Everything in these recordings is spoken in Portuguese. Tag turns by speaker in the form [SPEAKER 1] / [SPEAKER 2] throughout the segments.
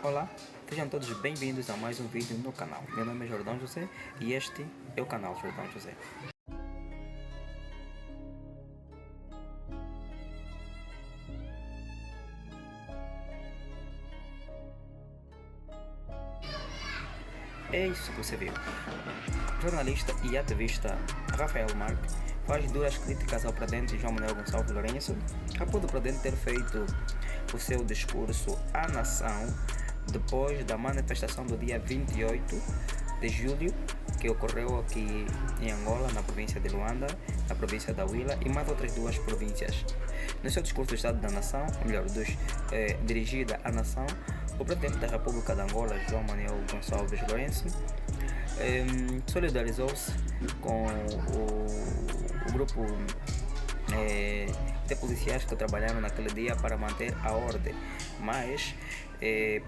[SPEAKER 1] Olá, sejam todos bem-vindos a mais um vídeo no canal. Meu nome é Jordão José e este é o canal Jordão José. É isso que você viu. O jornalista e ativista Rafael Marques faz duras críticas ao presidente João Manuel Gonçalves Lourenço após o presidente ter feito o seu discurso à nação depois da manifestação do dia 28 de julho que ocorreu aqui em Angola, na província de Luanda, na província da Huila e mais outras duas províncias. No seu discurso do Estado da Nação, dirigida à nação, o presidente da República de Angola, João Manuel Gonçalves Lourenço, solidarizou-se com o grupo de policiais que trabalharam naquele dia para manter a ordem, mas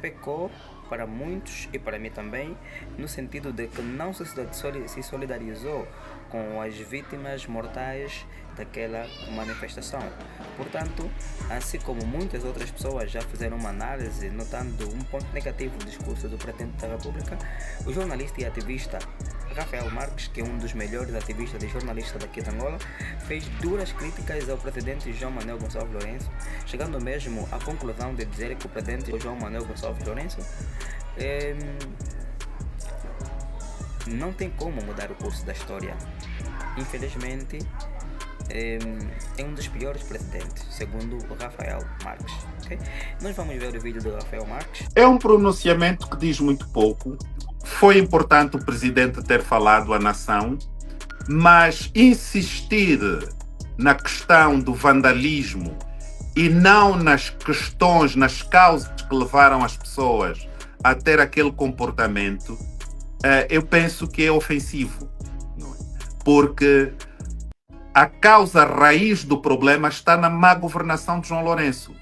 [SPEAKER 1] pecou para muitos e para mim também, no sentido de que não se solidarizou com as vítimas mortais daquela manifestação. Portanto, assim como muitas outras pessoas já fizeram uma análise notando um ponto negativo do discurso do presidente da República, o jornalista e ativista Rafael Marques, que é um dos melhores ativistas e jornalistas daqui de Angola, fez duras críticas ao presidente João Manuel Gonçalves Lourenço, chegando mesmo à conclusão de dizer que o presidente João Manuel Gonçalves Lourenço não tem como mudar o curso da história. Infelizmente, é um dos piores presidentes, segundo o Rafael Marques. Okay? Nós vamos ver o vídeo do Rafael Marques.
[SPEAKER 2] É um pronunciamento que diz muito pouco. Foi importante o presidente ter falado à nação, mas insistir na questão do vandalismo e não nas questões, nas causas que levaram as pessoas a ter aquele comportamento, eu penso que é ofensivo. Porque a causa raiz do problema está na má governação de João Lourenço.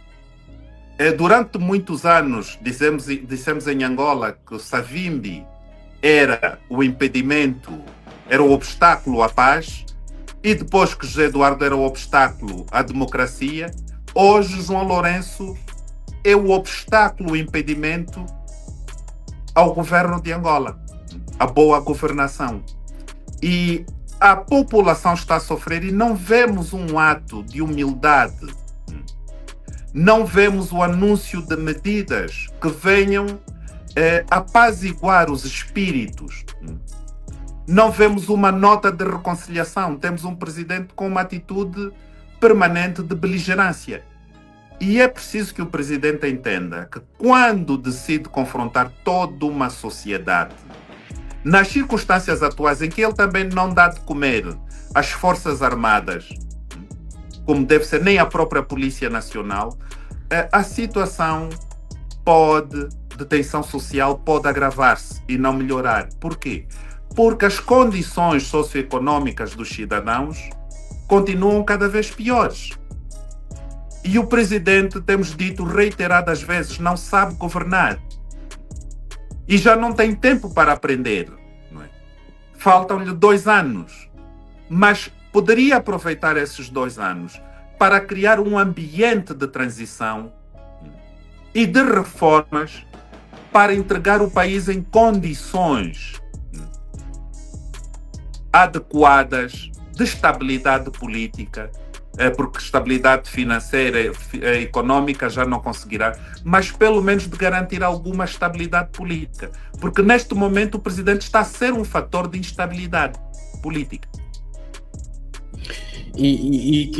[SPEAKER 2] Durante muitos anos, dissemos em Angola que o Savimbi era o impedimento, era o obstáculo à paz, e depois que José Eduardo era o obstáculo à democracia, hoje João Lourenço é o obstáculo, o impedimento ao governo de Angola, à boa governação. E a população está a sofrer e não vemos um ato de humildade, não vemos o anúncio de medidas que venham apaziguar os espíritos. Não vemos uma nota de reconciliação. Temos um presidente com uma atitude permanente de beligerância. E é preciso que o presidente entenda que quando decide confrontar toda uma sociedade, nas circunstâncias atuais em que ele também não dá de comer às Forças Armadas, como deve ser, nem à própria Polícia Nacional, a situação de tensão social pode agravar-se e não melhorar. Por quê? Porque as condições socioeconômicas dos cidadãos continuam cada vez piores. E o presidente, temos dito reiteradas vezes, não sabe governar. E já não tem tempo para aprender. Não é? Faltam-lhe 2 anos. Mas poderia aproveitar esses 2 anos para criar um ambiente de transição e de reformas para entregar o país em condições adequadas de estabilidade política, porque estabilidade financeira e econômica já não conseguirá, mas pelo menos de garantir alguma estabilidade política. Porque neste momento o presidente está a ser um fator de instabilidade política.
[SPEAKER 3] E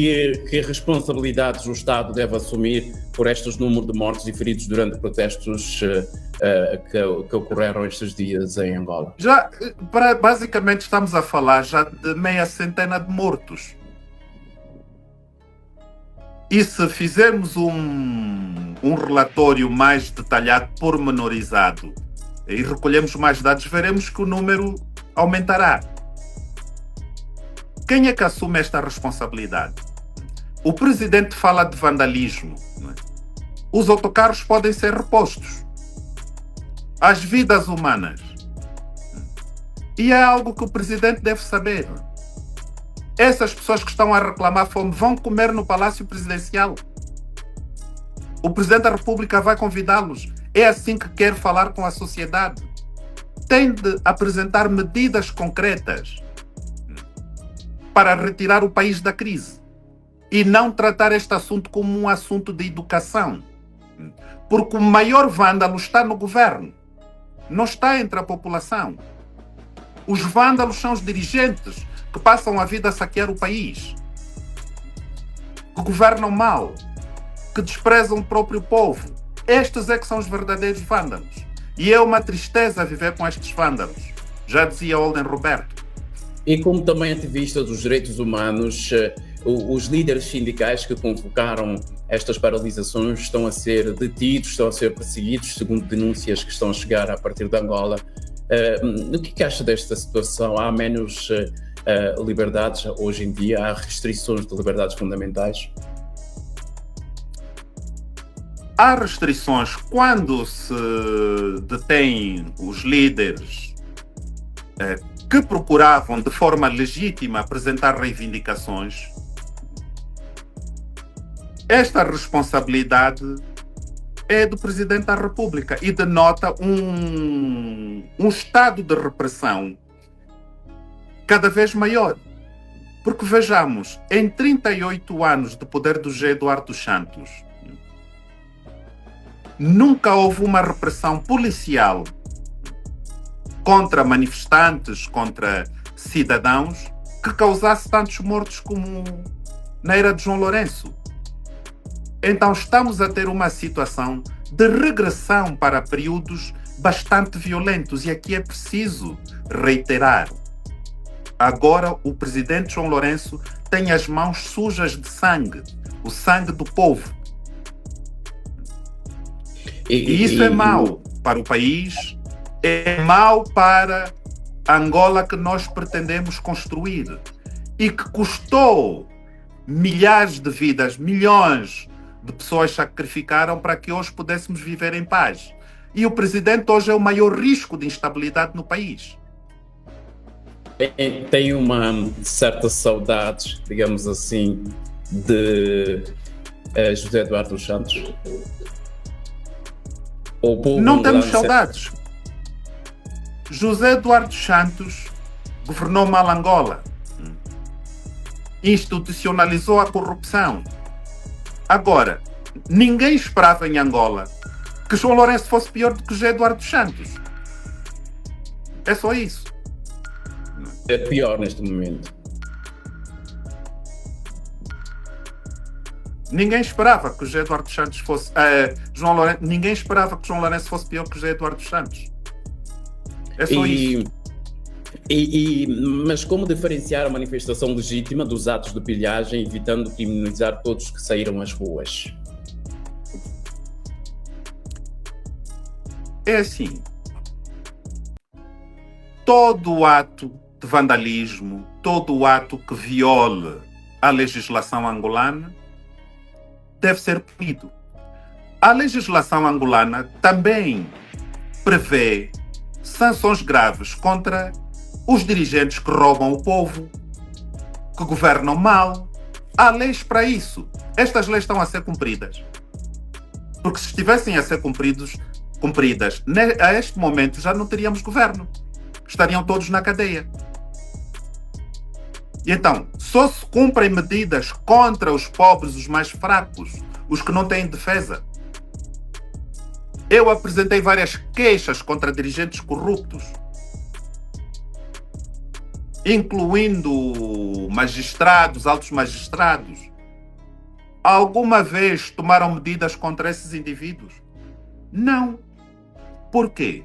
[SPEAKER 3] que responsabilidades o Estado deve assumir por estes números de mortos e feridos durante protestos que ocorreram estes dias em Angola?
[SPEAKER 2] Basicamente estamos a falar já de meia centena de mortos. E se fizermos um relatório mais detalhado, pormenorizado, e recolhemos mais dados, veremos que o número aumentará. Quem é que assume esta responsabilidade? O presidente fala de vandalismo. Não é? Os autocarros podem ser repostos. As vidas humanas. E é algo que o presidente deve saber. Essas pessoas que estão a reclamar fome vão comer no Palácio Presidencial. O presidente da República vai convidá-los. É assim que quer falar com a sociedade. Tem de apresentar medidas concretas para retirar o país da crise e não tratar este assunto como um assunto de educação. Porque o maior vândalo está no governo, não está entre a população. Os vândalos são os dirigentes que passam a vida a saquear o país, que governam mal, que desprezam o próprio povo. Estes é que são os verdadeiros vândalos. E é uma tristeza viver com estes vândalos, já dizia Olden Roberto.
[SPEAKER 3] E como também ativista dos direitos humanos, os líderes sindicais que convocaram estas paralisações estão a ser detidos, estão a ser perseguidos, segundo denúncias que estão a chegar a partir de Angola. O que acha desta situação? Há menos liberdades hoje em dia? Há restrições de liberdades fundamentais?
[SPEAKER 2] Há restrições quando se detém os líderes que procuravam de forma legítima apresentar reivindicações. Esta responsabilidade é do Presidente da República e denota um estado de repressão cada vez maior. Porque vejamos, em 38 anos de poder do José Eduardo Santos, nunca houve uma repressão policial contra manifestantes, contra cidadãos, que causasse tantos mortos como na era de João Lourenço. Então estamos a ter uma situação de regressão para períodos bastante violentos e aqui é preciso reiterar. Agora o presidente João Lourenço tem as mãos sujas de sangue, o sangue do povo. E isso é mau para o país, é mau para a Angola que nós pretendemos construir e que custou milhares de vidas, milhões de pessoas sacrificaram para que hoje pudéssemos viver em paz. E o presidente hoje é o maior risco de instabilidade no país.
[SPEAKER 3] Tem uma certa saudade, digamos assim, de José Eduardo dos Santos?
[SPEAKER 2] Não temos saudades. José Eduardo Santos governou mal Angola, institucionalizou a corrupção. Agora, ninguém esperava em Angola que João Lourenço fosse pior do que José Eduardo Santos. É só isso.
[SPEAKER 3] É pior neste momento.
[SPEAKER 2] Ninguém esperava que o José Eduardo Santos fosse ninguém esperava que João Lourenço fosse pior que o José Eduardo Santos. É só isso.
[SPEAKER 3] Mas como diferenciar a manifestação legítima dos atos de pilhagem, evitando criminalizar todos que saíram às ruas?
[SPEAKER 2] É assim. Todo ato de vandalismo, todo ato que viole a legislação angolana deve ser punido. A legislação angolana também prevê sanções graves contra os dirigentes que roubam o povo, que governam mal. Há leis para isso. Estas leis estão a ser cumpridas. Porque se estivessem a ser cumpridas, a este momento já não teríamos governo. Estariam todos na cadeia. E então, só se cumprem medidas contra os pobres, os mais fracos, os que não têm defesa. Eu apresentei várias queixas contra dirigentes corruptos, incluindo magistrados, altos magistrados. Alguma vez tomaram medidas contra esses indivíduos? Não. Por quê?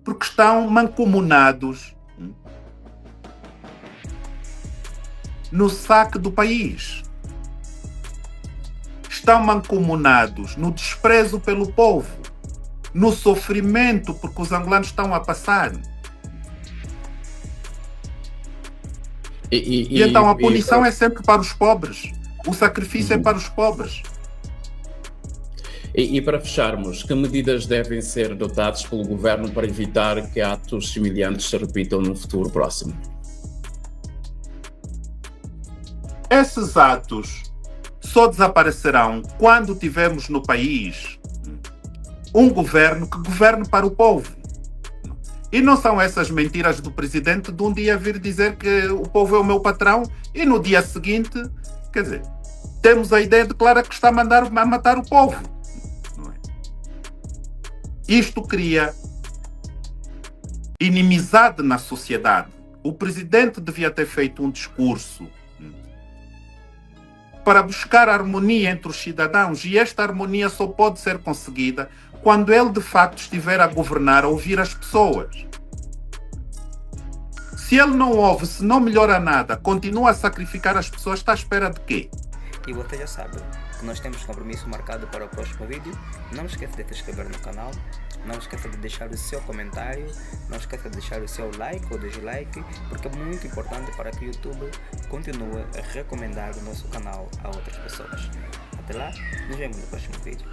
[SPEAKER 2] Porque estão mancomunados no saque do país. Estão mancomunados no desprezo pelo povo, no sofrimento porque os angolanos estão a passar. E então a punição é sempre para os pobres. O sacrifício é para os pobres.
[SPEAKER 3] E para fecharmos, que medidas devem ser adotadas pelo governo para evitar que atos semelhantes se repitam no futuro próximo?
[SPEAKER 2] Esses atos só desaparecerão quando tivermos no país um governo que governe para o povo. E não são essas mentiras do presidente de um dia vir dizer que o povo é o meu patrão e no dia seguinte, quer dizer, temos a ideia de Clara que está a mandar a matar o povo. Não é? Isto cria inimizade na sociedade. O presidente devia ter feito um discurso para buscar harmonia entre os cidadãos, e esta harmonia só pode ser conseguida quando ele de facto estiver a governar, a ouvir as pessoas. Se ele não ouve, se não melhora nada, continua a sacrificar as pessoas, está à espera de quê?
[SPEAKER 1] E você já sabe que nós temos compromisso marcado para o próximo vídeo. Não esqueça de te inscrever no canal, não esqueça de deixar o seu comentário, não esqueça de deixar o seu like ou dislike, porque é muito importante para que o YouTube continue a recomendar o nosso canal a outras pessoas. Até lá, nos vemos no próximo vídeo.